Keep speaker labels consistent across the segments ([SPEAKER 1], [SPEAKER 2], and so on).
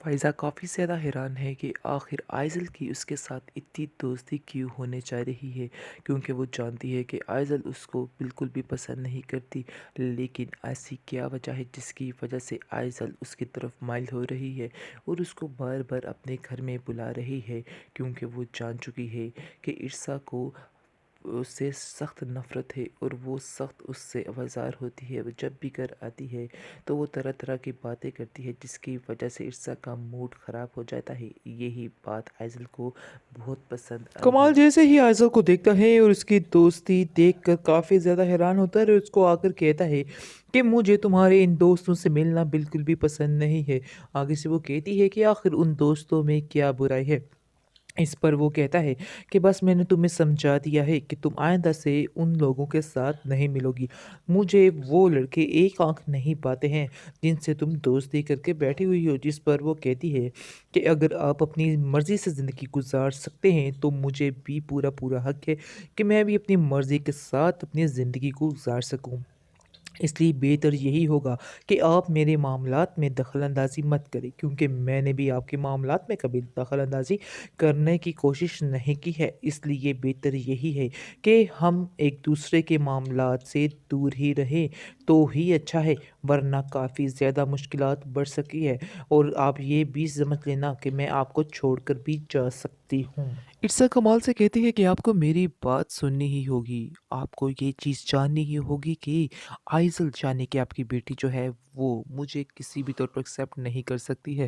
[SPEAKER 1] فائزہ کافی زیادہ حیران ہے کہ آخر آئزل کی اس کے ساتھ اتنی دوستی کیوں ہونے جا رہی ہے، کیونکہ وہ جانتی ہے کہ آئزل اس کو بالکل بھی پسند نہیں کرتی۔ لیکن ایسی کیا وجہ ہے جس کی وجہ سے آئزل اس کی طرف مائل ہو رہی ہے اور اس کو بار بار اپنے گھر میں بلا رہی ہے، کیونکہ وہ جان چکی ہے کہ ارسا کو اس سے سخت نفرت ہے اور وہ سخت اس سے آوازار ہوتی ہے۔ وہ جب بھی گھر آتی ہے تو وہ طرح طرح کی باتیں کرتی ہے جس کی وجہ سے ارسا کا موڈ خراب ہو جاتا ہے۔ یہی بات آئزل کو بہت پسند آئی
[SPEAKER 2] کمال
[SPEAKER 1] ہے۔
[SPEAKER 2] جیسے ہی آئزل کو دیکھتا ہے اور اس کی دوستی دیکھ کر کافی زیادہ حیران ہوتا ہے اور اس کو آ کر کہتا ہے کہ مجھے تمہارے ان دوستوں سے ملنا بالکل بھی پسند نہیں ہے۔ آگے سے وہ کہتی ہے کہ آخر ان دوستوں میں کیا برائی ہے۔ اس پر وہ کہتا ہے کہ بس میں نے تمہیں سمجھا دیا ہے کہ تم آئندہ سے ان لوگوں کے ساتھ نہیں ملو گی۔ مجھے وہ لڑکے ایک آنکھ نہیں پاتے ہیں جن سے تم دوستی کر کے بیٹھی ہوئی ہو۔ جس پر وہ کہتی ہے کہ اگر آپ اپنی مرضی سے زندگی گزار سکتے ہیں تو مجھے بھی پورا پورا حق ہے کہ میں بھی اپنی مرضی کے ساتھ اپنی زندگی کو گزار سکوں۔ اس لیے بہتر یہی ہوگا کہ آپ میرے معاملات میں دخل اندازی مت کریں، کیونکہ میں نے بھی آپ کے معاملات میں کبھی دخل اندازی کرنے کی کوشش نہیں کی ہے۔ اس لیے بہتر یہی ہے کہ ہم ایک دوسرے کے معاملات سے دور ہی رہیں تو ہی اچھا ہے، ورنہ کافی زیادہ مشکلات بڑھ سکی ہے اور آپ یہ بھی سمجھ لینا کہ میں آپ کو چھوڑ کر بھی جا سکتی ہوں۔
[SPEAKER 1] ارسا کمال سے کہتی ہے کہ آپ کو میری بات سننی ہی ہوگی، آپ کو یہ چیز جاننی ہی ہوگی کہ آئزل یعنی کہ آپ کی بیٹی جو ہے وہ مجھے کسی بھی طور پر ایکسیپٹ نہیں کر سکتی ہے،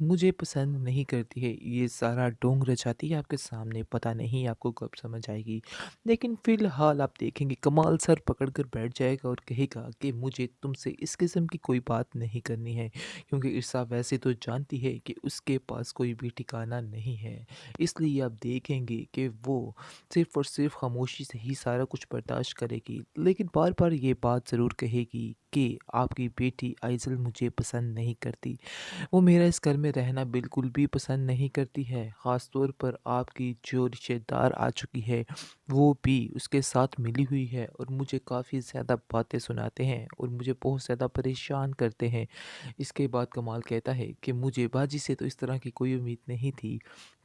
[SPEAKER 1] مجھے پسند نہیں کرتی ہے۔ یہ سارا ڈونگ رچاتی ہے آپ کے سامنے، پتہ نہیں آپ کو کب سمجھ آئے گی۔ لیکن فی الحال آپ دیکھیں گے کمال سر پکڑ کر بیٹھ جائے گا اور کہے گا کہ مجھے تم سے اس قسم کی کوئی بات نہیں کرنی ہے، کیونکہ ارسا ویسے تو جانتی ہے کہ اس کے پاس کوئی بھی ٹھکانہ نہیں ہے۔ اس لیے آپ دیکھیں گے کہ وہ صرف اور صرف خاموشی سے ہی سارا کچھ برداشت کرے گی، لیکن بار بار یہ بات ضرور کہے گی کہ آپ کی بیٹی آئزل مجھے پسند نہیں کرتی، وہ میرا اس گھر میں رہنا بالکل بھی پسند نہیں کرتی ہے، خاص طور پر آپ کی جو رشتہ دار آ چکی ہے وہ بھی اس کے ساتھ ملی ہوئی ہے اور مجھے کافی زیادہ باتیں سناتے ہیں اور مجھے بہت زیادہ پریشان کرتے ہیں۔ اس کے بعد کمال کہتا ہے کہ مجھے باجی سے تو اس طرح کی کوئی امید نہیں تھی،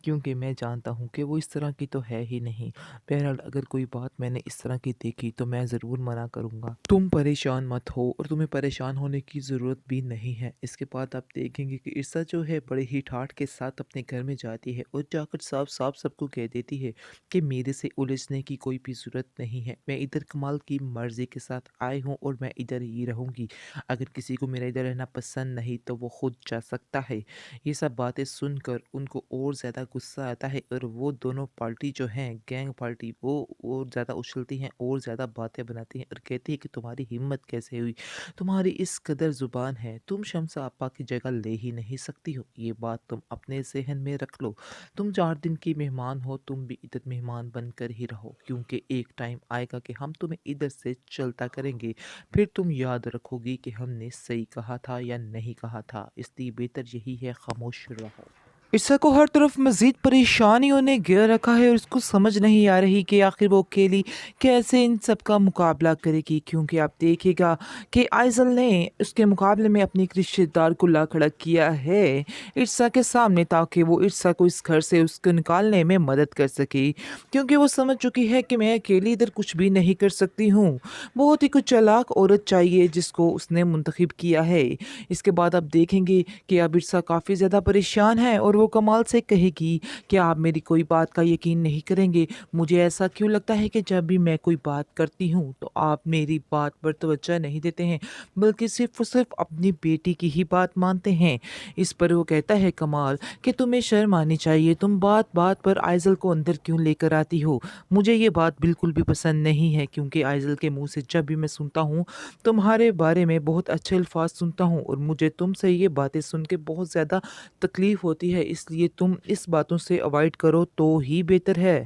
[SPEAKER 1] کیونکہ میں جانتا ہوں کہ وہ اس طرح کی تو ہے ہی نہیں۔ بہرحال اگر کوئی بات میں نے اس طرح کی دیکھی تو میں ضرور منع کروں گا۔ تم پریشان مت ہو اور تمہیں پریشان ہونے کی ضرورت بھی نہیں ہے۔ اس کے بعد آپ دیکھیں گے کہ ارسا جو ہے بڑے ہی ٹھاٹھ کے ساتھ اپنے گھر میں جاتی ہے اور جا کر صاف صاف سب کو کہہ دیتی ہے کہ میرے سے الجھنے کی کوئی بھی ضرورت نہیں ہے، میں ادھر کمال کی مرضی کے ساتھ آئی ہوں اور میں ادھر ہی رہوں گی۔ اگر کسی کو میرا ادھر رہنا پسند نہیں تو وہ خود جا سکتا ہے۔ یہ سب باتیں سن کر ان کو اور زیادہ غصہ آتا ہے اور وہ دونوں پارٹی جو ہیں گینگ پارٹی وہ اور زیادہ اچھلتی ہیں اور زیادہ باتیں بناتی ہیں اور کہتی ہے کہ تمہاری ہمت کیسے ہوئی، تمہاری اس قدر زبان ہے، تم شمس آپا کی جگہ لے ہی نہیں سکتی ہو، یہ بات تم اپنے ذہن میں رکھ لو، تم 4 دن کی مہمان ہو، تم بھی ادھر مہمان بن کر ہی رہو، کیونکہ ایک ٹائم آئے گا کہ ہم تمہیں ادھر سے چلتا کریں گے، پھر تم یاد رکھو گی کہ ہم نے صحیح کہا تھا یا نہیں کہا تھا، اس لیے بہتر یہی ہے خاموش رہو۔
[SPEAKER 2] عرصہ کو ہر طرف مزید پریشانیوں نے گھیر رکھا ہے اور اس کو سمجھ نہیں آ رہی کہ آخر وہ اکیلی کیسے ان سب کا مقابلہ کرے گی، کیونکہ آپ دیکھے گا کہ آئزل نے اس کے مقابلے میں اپنی ایک رشتہ دار کو لا کھڑا کیا ہے عرصہ کے سامنے، تاکہ وہ عرصہ کو اس گھر سے اس کو نکالنے میں مدد کر سکے، کیونکہ وہ سمجھ چکی ہے کہ میں اکیلی ادھر کچھ بھی نہیں کر سکتی ہوں۔ بہت ہی کچھ چالاک عورت چاہیے جس کو اس نے منتخب کیا ہے۔ اس کے بعد آپ دیکھیں گے کہ اب عرصہ کافی زیادہ پریشان ہے اور وہ کمال سے کہے گی کہ آپ میری کوئی بات کا یقین نہیں کریں گے، مجھے ایسا کیوں لگتا ہے کہ جب بھی میں کوئی بات کرتی ہوں تو آپ میری بات پر توجہ نہیں دیتے ہیں بلکہ صرف اور صرف اپنی بیٹی کی ہی بات مانتے ہیں۔ اس پر وہ کہتا ہے کمال کہ تمہیں شرم آنی چاہیے، تم بات بات پر آئزل کو اندر کیوں لے کر آتی ہو، مجھے یہ بات بالکل بھی پسند نہیں ہے، کیونکہ آئزل کے منہ سے جب بھی میں سنتا ہوں تمہارے بارے میں بہت اچھے الفاظ سنتا ہوں اور مجھے تم سے یہ باتیں سن کے بہت زیادہ تکلیف ہوتی ہے، اس لیے تم اس باتوں سے اوائڈ کرو تو ہی بہتر ہے۔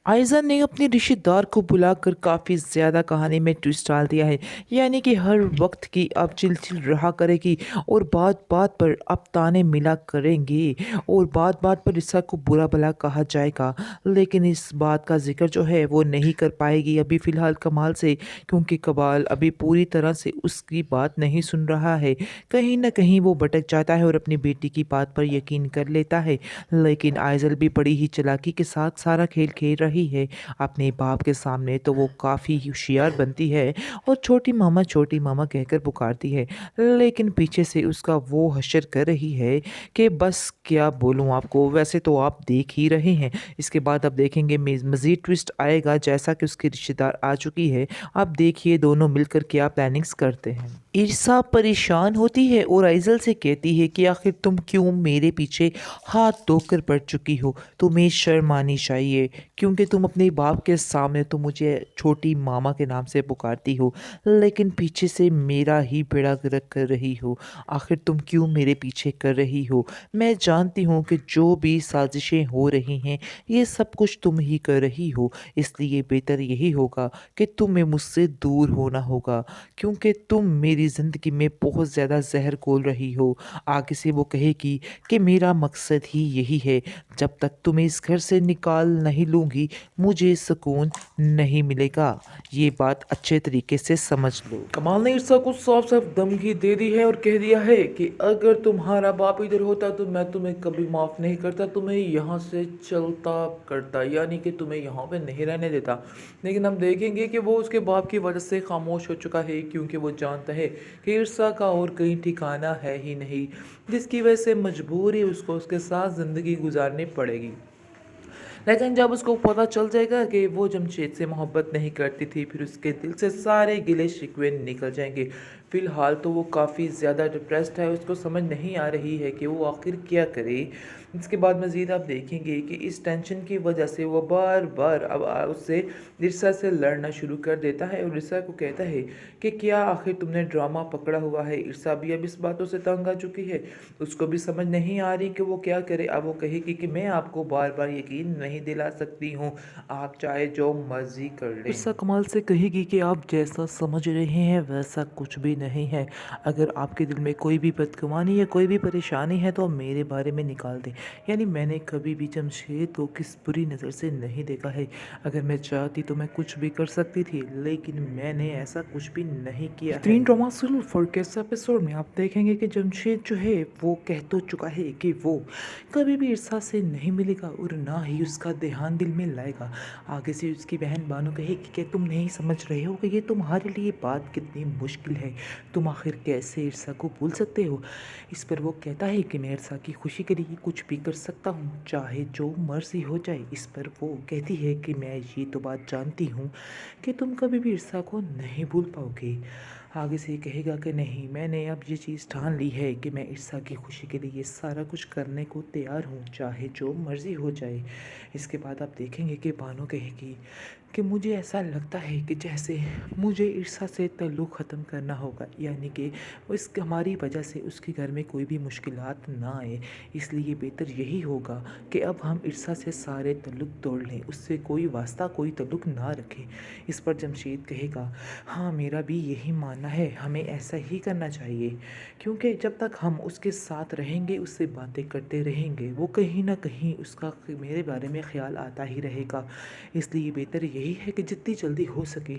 [SPEAKER 2] आइज़न ने अपने रिश्तेदार को बुलाकर काफ़ी ज़्यादा कहानी में ट्विस्ट डाल दिया है। यानी कि हर वक्त की अब चिल-चिल रहा करेगी और बात-बात पर अब ताने मिला करेंगे और बात-बात पर ईसा को बुरा-भला कहा जाएगा। लेकिन इस बात का ज़िक्र जो है वो नहीं कर पाएगी अभी फ़िलहाल कमाल से, क्योंकि कमाल अभी पूरी तरह से उसकी बात नहीं सुन रहा है। कहीं न कहीं वो भटक जाता है और अपनी बेटी की बात पर यकीन कर लेता है। लेकिन आइज़ल भी बड़ी ही चालाकी के साथ सारा खेल खेल रही है। अपने बाप के सामने तो वो काफ़ी होशियार बनती है और छोटी मामा कहकर पुकारती है। लेकिन पीछे से उसका वो हशर कर रही है कि बस क्या बोलूँ आपको, वैसे तो आप देख ही रहे हैं। इसके बाद अब देखेंगे मज़ीद ट्विस्ट आएगा जैसा कि उसकी रिश्तेदार आ चुकी है। अब देखिए दोनों मिलकर क्या प्लानिंग्स करते हैं। ईर्षा परेशान होती है और आइज़ल से कहती है कि आखिर तुम क्यों मेरे पीछे हाथ धोकर पड़ चुकी हो? तुम्हें शर्म आनी चाहिए, क्योंकि तुम अपने बाप के सामने तो मुझे छोटी मामा के नाम से पुकारती हो, लेकिन पीछे से मेरा ही बेड़ा गर्क कर रही हो। आखिर तुम क्यों मेरे पीछे कर रही हो? मैं जानती हूँ कि जो भी साजिशें हो रही हैं, ये सब कुछ तुम ही कर रही हो, इसलिए बेहतर यही होगा कि तुम्हें मुझसे दूर होना होगा, क्योंकि तुम मेरी ज़िंदगी में बहुत ज़्यादा ज़हर घोल रही हो। आगे से वो कहेगी कि मेरा मकसद ही यही है, जब तक तुम्हें इस घर से निकाल नहीं लूँगी, मुझे सुकून नहीं मिलेगा। ये बात अच्छे तरीके से समझ लो।
[SPEAKER 1] कमाल ने ईर्षा को साफ साफ धमकी दे दी है और कह दिया है कि अगर तुम्हारा बाप इधर होता तो मैं तुम्हें कभी माफ़ नहीं करता, तुम्हें यहाँ से चलता करता, यानी कि तुम्हें यहाँ पे नहीं रहने देता। लेकिन हम देखेंगे कि वो उसके बाप की वजह से खामोश हो चुका है, क्योंकि वो जानता है कि ईर्षा का और कहीं ठिकाना है ही नहीं, जिसकी वजह से मजबूर ही उसको उसके साथ ज़िंदगी गुजारनी पड़ेगी। लेकिन जब उसको पता चल जाएगा कि वो जमशेद से मोहब्बत नहीं करती थी, फिर उसके दिल से सारे गिले शिकवे निकल जाएंगे। फ़िलहाल तो वो काफ़ी ज़्यादा डिप्रेस्ड है, उसको समझ नहीं आ रही है कि वो आखिर क्या करे। इसके बाद मज़ीद आप देखेंगे कि इस टेंशन की वजह से वो बार बार अब उससे ईर्षा से लड़ना शुरू कर देता है और ईर्षा को कहता है कि क्या आखिर तुमने ड्रामा पकड़ा हुआ है। ईर्षा भी अब इस बातों से तंग आ चुकी है, उसको भी समझ नहीं आ रही कि वो क्या करे। अब वो कहेगी कि मैं आपको बार बार यकीन नहीं दिला सकती हूँ, आप चाहे जो मर्जी कर लें।
[SPEAKER 2] ईर्षा कमाल से कहेगी कि आप जैसा समझ रहे हैं वैसा कुछ भी नहीं है। अगर आपके दिल में कोई भी बदगुमानी या कोई भी परेशानी है तो आप मेरे बारे में निकाल दें। यानी मैंने कभी भी जमशेद को किस बुरी नज़र से नहीं देखा है। अगर मैं चाहती तो मैं कुछ भी कर सकती थी, लेकिन मैंने ऐसा कुछ भी नहीं किया है।
[SPEAKER 1] बेहतरीन ड्रामा सिल्वर के इस एपिसोड में आप देखेंगे कि जमशेद जो है वो कह तो चुका है कि वो कभी भी ईर्षा से नहीं मिलेगा और ना ही उसका ध्यान दिल में लाएगा। आगे से उसकी बहन बानो कहेगी कि तुम नहीं समझ रहे हो कि ये तुम्हारे लिए बात कितनी मुश्किल है, तुम आखिर कैसे ईर्षा को भूल सकते हो। इस पर वो कहता है कि मैं ईर्षा की खुशी के लिए कुछ भी कर सकता हूँ, चाहे जो मर्जी हो जाए। इस पर वो कहती है कि मैं ये तो बात जानती हूँ कि तुम कभी भी ईर्षा को नहीं भूल पाओगे। आगे से कहेगा कि नहीं, मैंने अब ये चीज़ ठान ली है कि मैं ईर्षा की खुशी के लिए ये सारा कुछ करने को तैयार हूँ, चाहे जो मर्ज़ी हो जाए। इसके बाद आप देखेंगे कि बानो कहेगी कि मुझे ऐसा लगता है कि जैसे मुझे ईर्षा से ताल्लुक़ ख़त्म करना होगा, यानी कि इस हमारी वजह से उसके घर में कोई भी मुश्किलात ना आए। इसलिए बेहतर यही होगा कि अब हम ईर्षा से सारे ताल्लुक़ तोड़ लें, उससे कोई वास्ता कोई ताल्लुक़ ना रखें। इस पर जमशेद कहेगा, हाँ मेरा भी यही मानना है, हमें ऐसा ही करना चाहिए, क्योंकि जब तक हम उसके साथ रहेंगे, उससे बातें करते रहेंगे, वो कहीं ना कहीं उसका मेरे बारे में ख्याल आता ही रहेगा। इसलिए बेहतर यही है कि जितनी जल्दी हो सके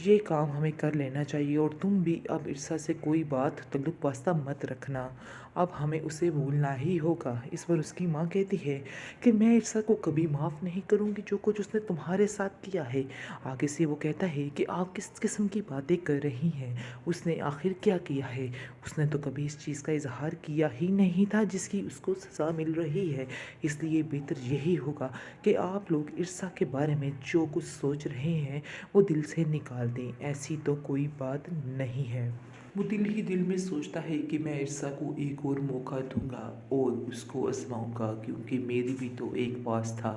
[SPEAKER 1] ये काम हमें कर लेना चाहिए। और तुम भी अब ईर्षा से कोई बात ताल्लुक़ वास्ता मत रखना, अब हमें उसे भूलना ही होगा। इस पर उसकी माँ कहती है कि मैं ईर्षा को कभी माफ़ नहीं करूँगी जो कुछ उसने तुम्हारे साथ किया है। आगे से वो कहता है कि आप किस किस्म की बातें कर रही हैं, उसने आखिर क्या किया है, उसने तो कभी इस चीज़ का इजहार किया ही नहीं था जिसकी उसको सज़ा मिल रही है। इसलिए बेहतर यही होगा कि आप लोग ईर्षा के बारे में जो कुछ सोच रहे हैं वो दिल से निकाल दें, ऐसी तो कोई बात नहीं है। वो दिल ही दिल में सोचता है कि मैं ईर्षा को एक और मौका दूंगा और उसको आजमाऊंगा, क्योंकि मेरी भी तो एक पास था।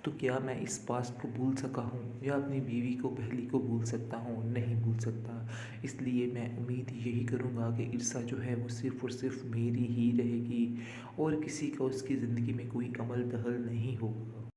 [SPEAKER 1] तो क्या मैं इस पास को भूल सका हूँ या अपनी बीवी को पहली को भूल सकता हूँ? नहीं भूल सकता। इसलिए मैं उम्मीद यही करूँगा कि ईर्षा जो है वो सिर्फ़ और सिर्फ मेरी ही रहेगी और किसी का उसकी ज़िंदगी में कोई अमल दखल नहीं होगा।